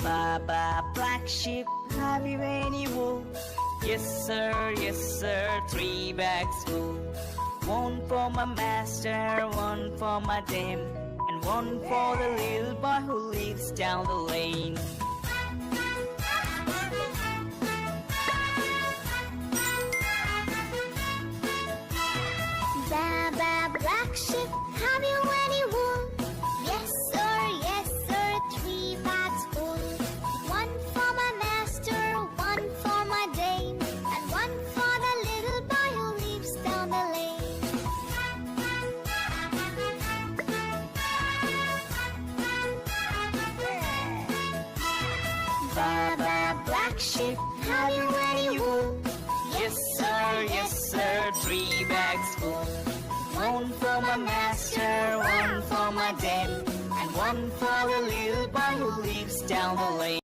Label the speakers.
Speaker 1: Baba, black sheep, have you any wool? Yes sir, 3 bags full. One for my master, one for my dame, and one for the little boy who lives down the lane.
Speaker 2: Baba, black sheep, have you any wool? Yes sir, 3 bags full. One for my master, one for my dame, and one for the little boy who lives down the lane. Baba, black sheep, have you any wool?
Speaker 1: Yes sir, 3 bags full. One for my master, one for my dame, and one for the little boy who lives down the lane.